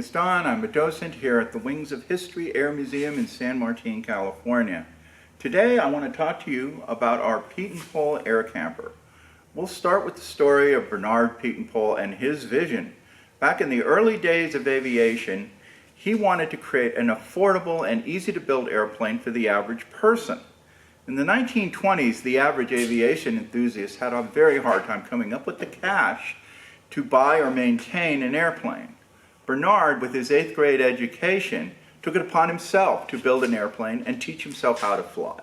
is Don. I'm a docent here at the Wings of History Air Museum in San Martin, California. Today I want to talk to you about our Pietenpol Air Camper. We'll start with the story of Bernard Pietenpol and his vision. Back in the early days of aviation, he wanted to create an affordable and easy to build airplane for the average person. In the 1920s, the average aviation enthusiast had a very hard time coming up with the cash to buy or maintain an airplane. Bernard, with his 8th grade education, took it upon himself to build an airplane and teach himself how to fly.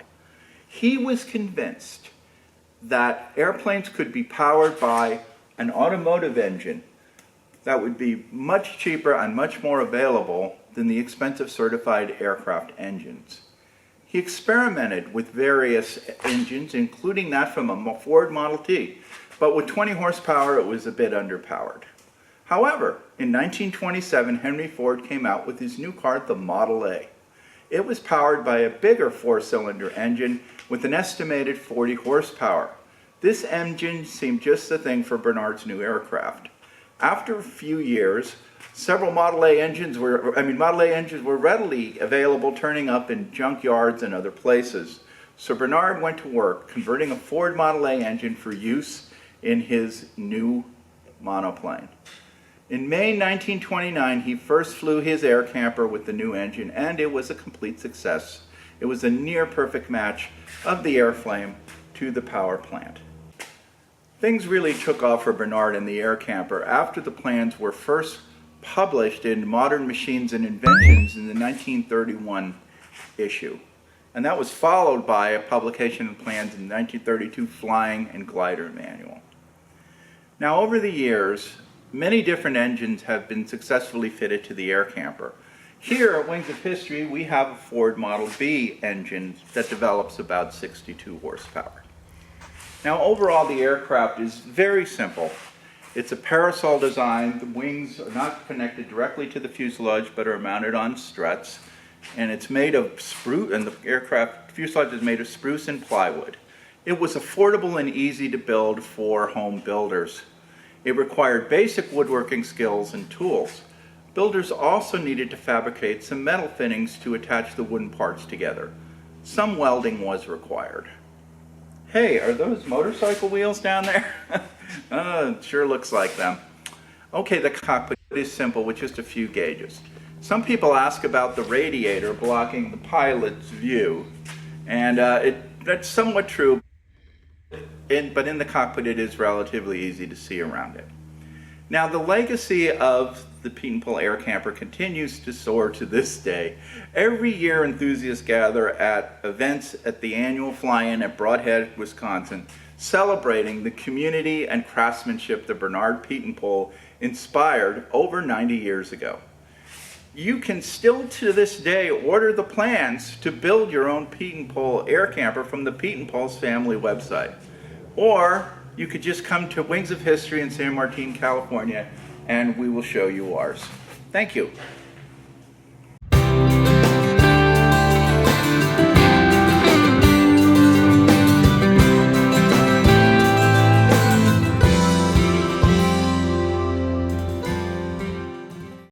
He was convinced that airplanes could be powered by an automotive engine that would be much cheaper and much more available than the expensive certified aircraft engines. He experimented with various engines, including that from a Ford Model T, but with 20 horsepower it was a bit underpowered. However, in 1927, Henry Ford came out with his new car, the Model A. It was powered by a bigger 4-cylinder engine with an estimated 40 horsepower. This engine seemed just the thing for Bernard's new aircraft. After a few years, several Model A engines were readily available, turning up in junkyards and other places. So Bernard went to work converting a Ford Model A engine for use in his new monoplane. In May 1929, he first flew his air camper with the new engine, and it was a complete success. It was a near-perfect match of the airframe to the power plant. Things really took off for Bernard and the air camper after the plans were first published in Modern Machines and Inventions in the 1931 issue. And that was followed by a publication of plans in the 1932 Flying and Glider Manual. Now, over the years, many different engines have been successfully fitted to the air camper. Here at Wings of History, we have a Ford Model B engine that develops about 62 horsepower. Now, overall, the aircraft is very simple. It's a parasol design. The wings are not connected directly to the fuselage, but are mounted on struts. And it's made of spruce, and the aircraft fuselage is made of spruce and plywood. It was affordable and easy to build for home builders. It required basic woodworking skills and tools. Builders also needed to fabricate some metal fittings to attach the wooden parts together. Some welding was required. Hey, are those motorcycle wheels down there? It sure looks like them. Okay, the cockpit is simple with just a few gauges. Some people ask about the radiator blocking the pilot's view, and that's somewhat true, but in the cockpit it is relatively easy to see around it. Now, the legacy of the Pietenpol Air Camper continues to soar to this day. Every year, enthusiasts gather at events at the annual fly-in at Brodhead, Wisconsin, celebrating the community and craftsmanship that Bernard Pietenpol inspired over 90 years ago. You can still to this day order the plans to build your own Pietenpol Air Camper from the Pietenpol's family website. Or you could just come to Wings of History in San Martin, California, and we will show you ours. Thank you.